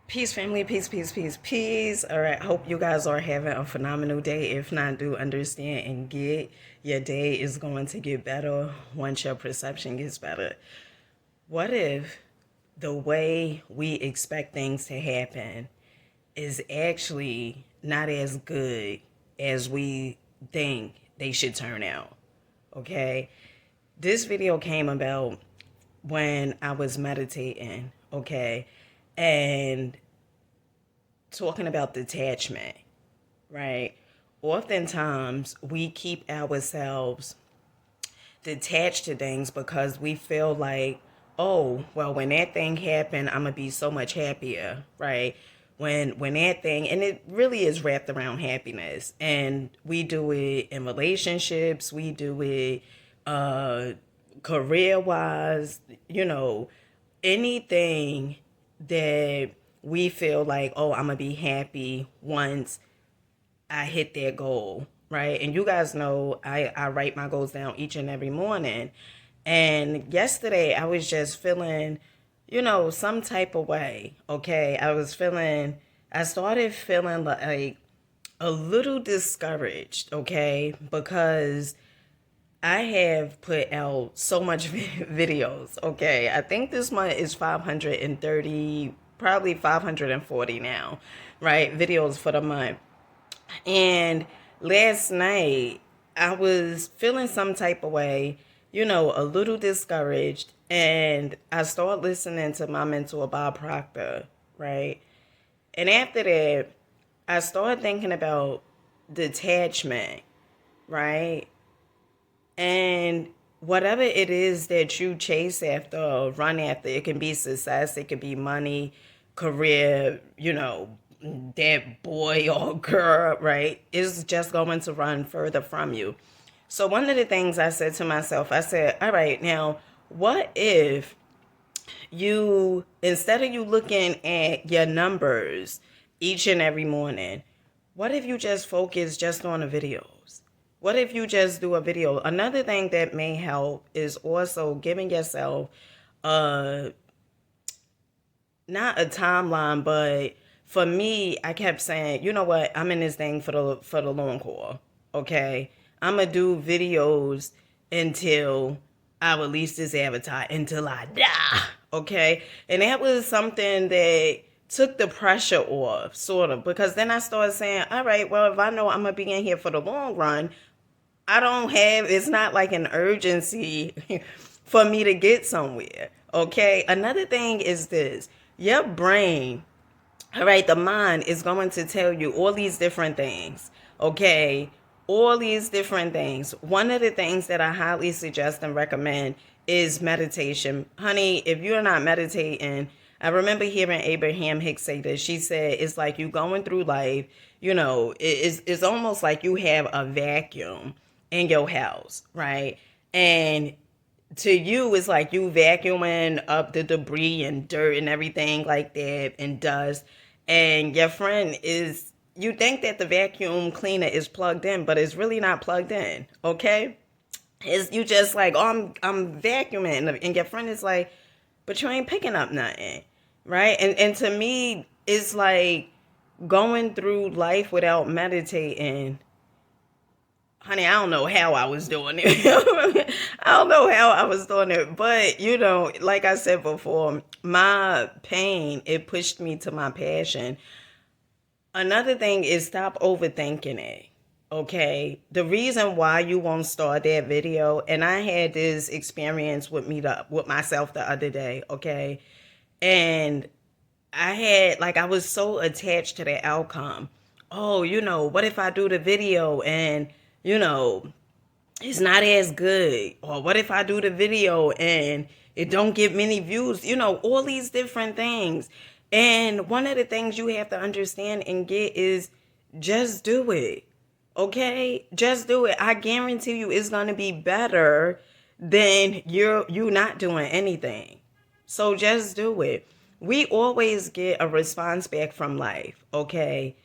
Peace, family. Peace, peace, peace, peace. All right. Hope you guys are having a phenomenal day. If not, do understand and get your day is going to get better once your perception gets better. What if the way we expect things to happen is actually not as good as we think they should turn out? Okay. This video came about when I was meditating. Okay. And talking about detachment, right? Oftentimes we keep ourselves detached to things because we feel like, oh, well, when that thing happened, I'm gonna be so much happier, right? When that thing, and it really is wrapped around happiness, and we do it in relationships, we do it career wise, anything that we feel like, oh, I'm gonna be happy once I hit that goal, right? And you guys know I write my goals down each and every morning. And yesterday I was just feeling, some type of way. Okay. I started feeling like a little discouraged, okay, because I have put out so much videos. Okay. I think this month is 530, probably 540 now, right? Videos for the month. And last night, I was feeling some type of way, a little discouraged. And I started listening to my mentor, Bob Proctor, right? And after that, I started thinking about detachment, right? And whatever it is that you chase after or run after, it can be success, it could be money, career, that boy or girl, right, is just going to run further from you. So one of the things I said to myself, I said, all right, now, what if instead of you looking at your numbers each and every morning, what if you just focus just on the videos? What if you just do a video? Another thing that may help is also giving yourself uh not a timeline, but for me, I kept saying, you know what, I'm in this thing for the long haul. Okay. I'm gonna do videos until I release this avatar until I die. Okay. And that was something that took the pressure off, sort of, because then I started saying, all right, well, if I know I'm gonna be in here for the long run, it's not like an urgency for me to get somewhere. Okay. Another thing is this: your brain, all right, the mind is going to tell you all these different things. Okay. All these different things. One of the things that I highly suggest and recommend is meditation. Honey, if you're not meditating, I remember hearing Abraham Hicks say this. She said, it's like you going through life, it's almost like you have a vacuum in your house, right? And to you, it's like you vacuuming up the debris and dirt and everything like that and dust. And your friend you think that the vacuum cleaner is plugged in, but it's really not plugged in, okay? Is you just like, oh, I'm vacuuming, and your friend is like, but you ain't picking up nothing, right? And to me, it's like going through life without meditating. Honey, I don't know how I was doing it. I don't know how I was doing it, but like I said before, my pain, it pushed me to my passion. Another thing is stop overthinking it. Okay. The reason why you won't start that video, and I had this experience with myself the other day, okay? And I was so attached to the outcome. Oh, what if I do the video and, you know, it's not as good? Or what if I do the video and it don't get many views? All these different things. And one of the things you have to understand and get is just do it. Okay? Just do it. I guarantee you it's going to be better than you not doing anything. So just do it. We always get a response back from life, okay?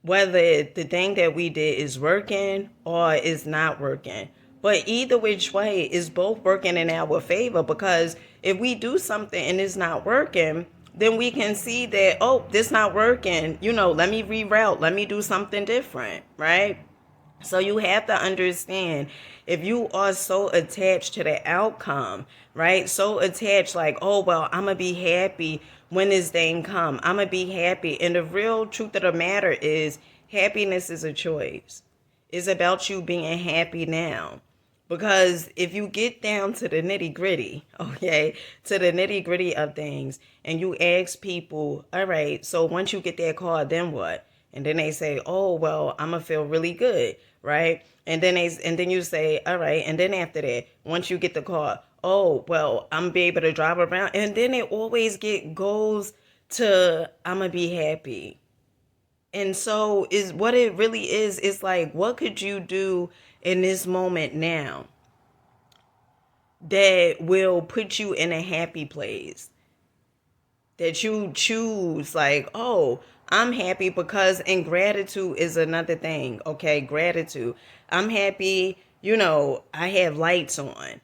Whether the thing that we did is working or is not working. But either which way is both working in our favor, because if we do something and it's not working, then we can see that, oh, this not working. Let me reroute. Let me do something different, right? So you have to understand, if you are so attached to the outcome, right? So attached, like, oh, well, I'm going to be happy when this thing come. I'm going to be happy. And the real truth of the matter is, happiness is a choice. It's about you being happy now. Because if you get down to the nitty gritty, okay, to the nitty gritty of things, and you ask people, all right, so once you get that car, then what? And then they say, oh, well, I'm going to feel really good, right? And then you say, all right, and then after that, once you get the car, oh, well, I'm going to be able to drive around. And then it always goes to, I'm going to be happy. And so is what it really is. It's like, what could you do in this moment now that will put you in a happy place? That you choose, like, oh, I'm happy because, and gratitude is another thing, okay? Gratitude. I'm happy, I have lights on.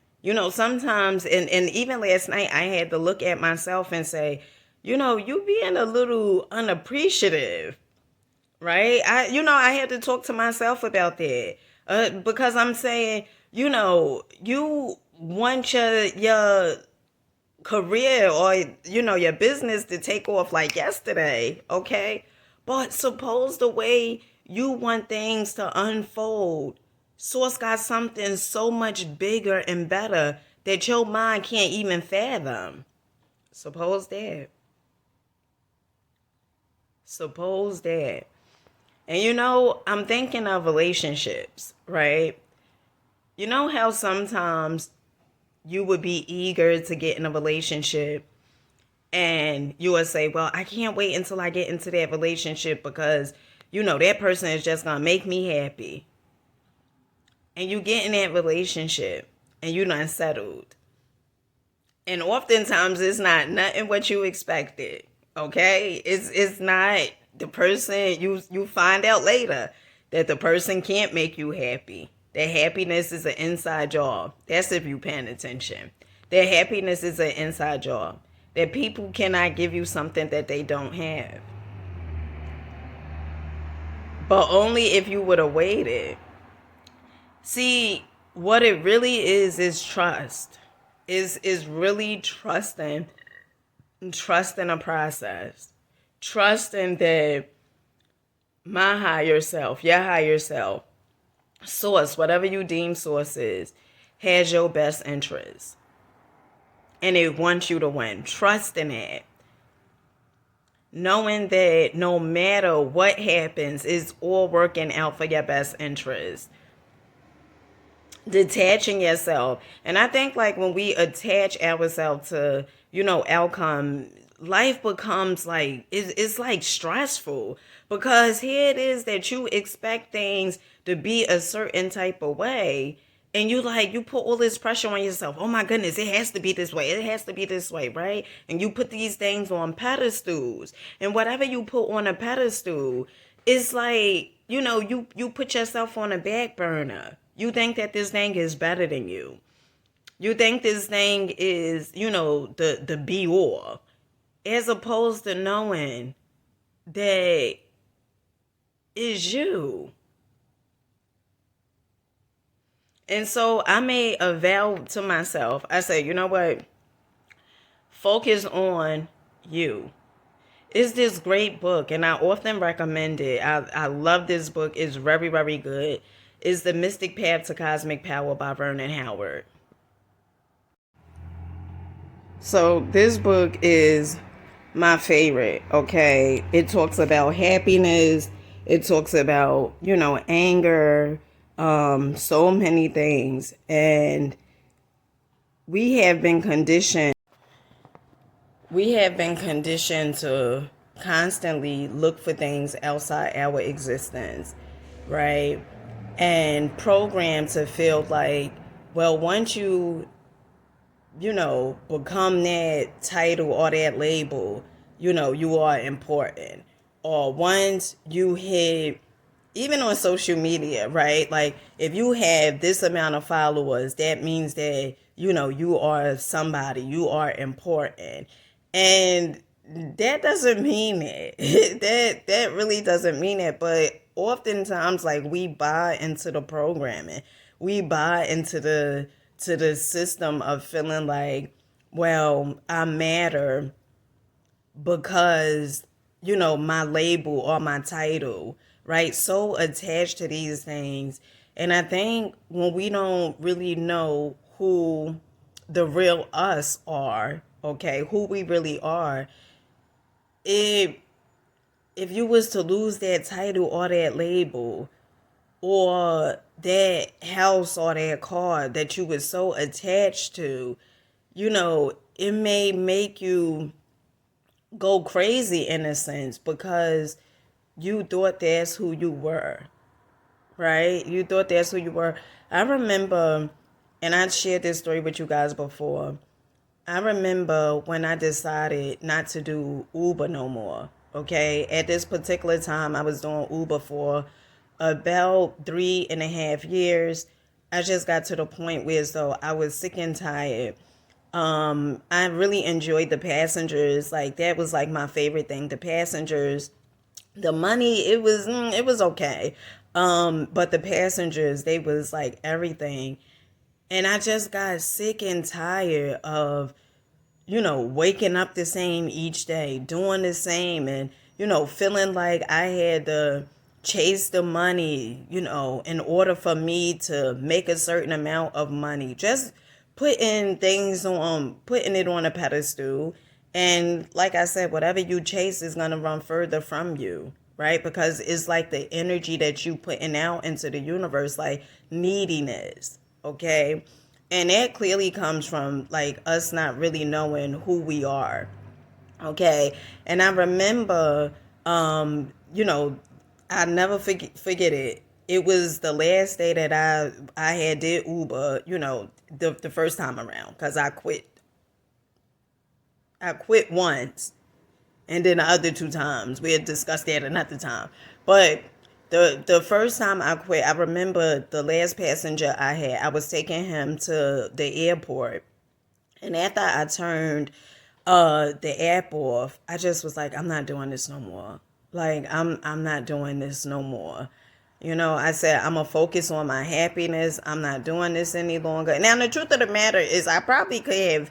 Sometimes, and even last night, I had to look at myself and say, you being a little unappreciative, right? I had to talk to myself about that, because I'm saying, you want your career, or your business to take off like yesterday, okay? But suppose the way you want things to unfold, source got something so much bigger and better that your mind can't even fathom. Suppose that. Suppose that. And I'm thinking of relationships, right? You know how sometimes you would be eager to get in a relationship, and you would say, well, I can't wait until I get into that relationship because, that person is just going to make me happy. And you get in that relationship and you done settled. And oftentimes it's not nothing what you expected. Okay? It's not the person. You find out later that the person can't make you happy. That happiness is an inside job. That's if you paying attention. That happiness is an inside job. That people cannot give you something that they don't have. But only if you would have waited. See, what it really is trust. Is really trusting a process. Trusting that my higher self, your higher self, source, whatever you deem source is, has your best interest. And it wants you to win. Trusting it. Knowing that no matter what happens, it's all working out for your best interest. Detaching yourself. And I think, like, when we attach ourselves to, outcome, life becomes like, it's like stressful, because here it is that you expect things to be a certain type of way, and you put all this pressure on yourself. Oh my goodness, it has to be this way. It has to be this way, right? And you put these things on pedestals, and whatever you put on a pedestal, it's like, you put yourself on a back burner. You think that this thing is better than you. You think this thing is, the be all, as opposed to knowing that is you. And so I made a vow to myself. I said, you know what? Focus on you. It's this great book, and I often recommend it. I love this book. It's very, very good. It's The Mystic Path to Cosmic Power by Vernon Howard. So this book is my favorite, okay? It talks about happiness. It talks about, anger, so many things. And we have been conditioned to constantly look for things outside our existence, right? And programmed to feel like, well, once you become that title or that label, you are important. Or once you hit, even on social media, right? Like, if you have this amount of followers, that means that, you are somebody, you are important. And that doesn't mean it. That really doesn't mean it. But oftentimes, like, we buy into the programming. We buy into the system of feeling like, well, I matter because, my label or my title, right? So attached to these things. And I think when we don't really know who the real us are, okay, who we really are, it if you was to lose that title or that label or that house or that car that you was so attached to, it may make you go crazy in a sense because you thought that's who you were, right? You thought that's who you were. I remember, and I shared this story with you guys before. I remember when I decided not to do Uber no more. Okay. At this particular time, I was doing Uber for about 3.5 years. I just got to the point where so I was sick and tired. I really enjoyed the passengers. Like that was like my favorite thing. The passengers, the money, it was okay. But the passengers, they was like everything. And I just got sick and tired of, waking up the same each day, doing the same, and, feeling like I had to chase the money, in order for me to make a certain amount of money. Just putting it on a pedestal. And like I said, whatever you chase is going to run further from you, right? Because it's like the energy that you putting out into the universe, like neediness, okay? And that clearly comes from like us not really knowing who we are. Okay. And I remember, I never forget it. It was the last day that I had did Uber, the first time around because I quit. I quit once, and then the other two times we had discussed that another time. But the first time I quit, I remember the last passenger I had. I was taking him to the airport, and after I turned the app off, I just was like, I'm not doing this no more. Like I'm not doing this no more. I said I'm gonna focus on my happiness. I'm not doing this any longer. Now the truth of the matter is I probably could have,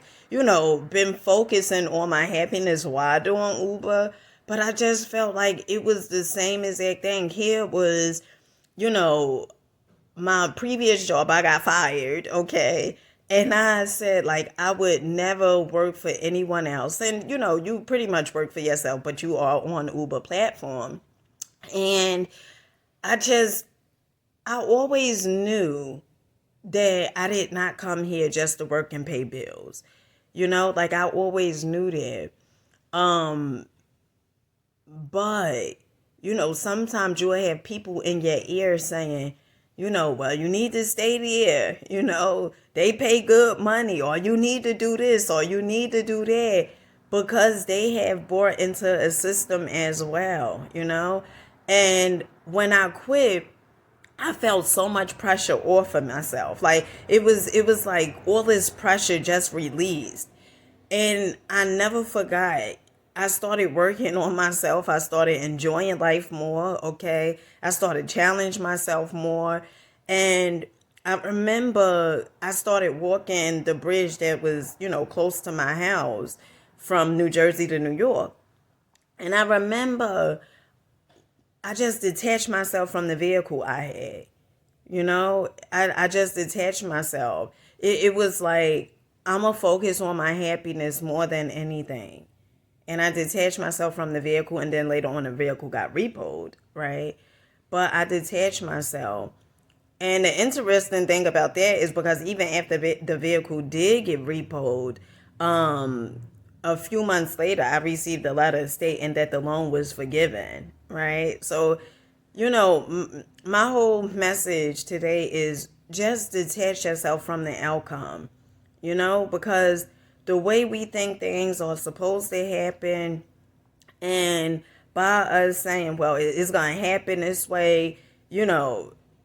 been focusing on my happiness while doing Uber, but I just felt like it was the same exact thing. Here was, you know, my previous job, I got fired, okay? And I said, like, I would never work for anyone else. And, you pretty much work for yourself, but you are on Uber platform. And I just, I always knew that I did not come here just to work and pay bills. Like I always knew that. Um, but, sometimes you'll have people in your ear saying, well, you need to stay there. They pay good money, or you need to do this, or you need to do that, because they have bought into a system as well. And when I quit, I felt so much pressure off of myself. Like it was like all this pressure just released. And I never forgot. I started working on myself. I started enjoying life more, okay? I started challenging myself more. And I remember I started walking the bridge that was, close to my house from New Jersey to New York. And I remember I just detached myself from the vehicle I had. I just detached myself. It was like, I'm going to focus on my happiness more than anything. And I detached myself from the vehicle, and then later on the vehicle got repoed, right? But I detached myself. And the interesting thing about that is because even after the vehicle did get repoed, a few months later, I received a letter stating that the loan was forgiven, right? So, my whole message today is just detach yourself from the outcome, because the way we think things are supposed to happen, and by us saying, well, it's going to happen this way,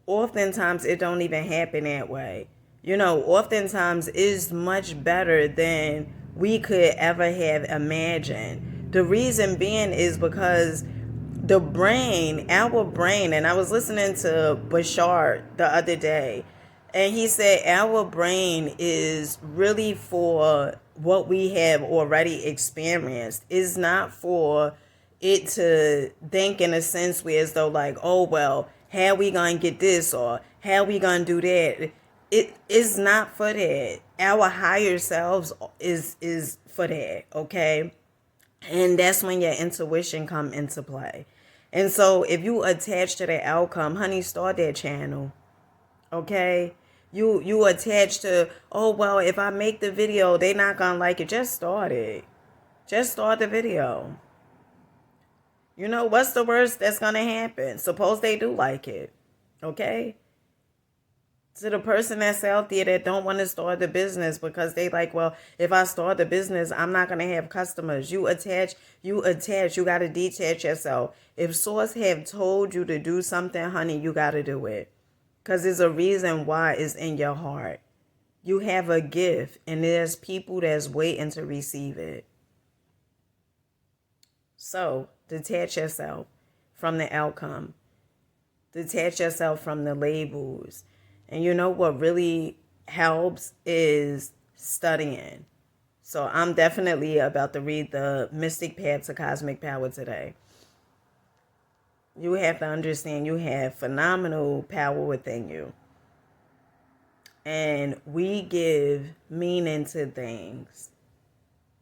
oftentimes it don't even happen that way. Oftentimes it's much better than we could ever have imagined. The reason being is because the brain, our brain, and I was listening to Bashar the other day, and he said our brain is really for what we have already experienced. It's not for it to think in a sense where as though like, oh well, how we gonna get this or how we gonna do that. It is not for that. Our higher selves is for that, okay? And that's when your intuition come into play. And so if you attach to the outcome, honey, start that channel. Okay? You attach to, oh well, if I make the video, they not gonna like it. Just start it. Just start the video. You know, what's the worst that's gonna happen? Suppose they do like it. Okay? To the person that's out there that don't want to start the business because they like, well, if I start the business, I'm not going to have customers. You attach, you got to detach yourself. If source have told you to do something, honey, you got to do it. Because there's a reason why it's in your heart. You have a gift and there's people that's waiting to receive it. So detach yourself from the outcome. Detach yourself from the labels. And you know what really helps is studying. So I'm definitely about to read the Mystic Path to Cosmic Power today. You have to understand you have phenomenal power within you. And we give meaning to things.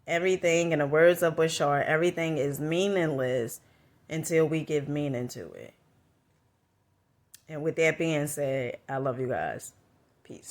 Everything, in the words of Bashar, everything is meaningless until we give meaning to it. And with that being said, I love you guys. Peace.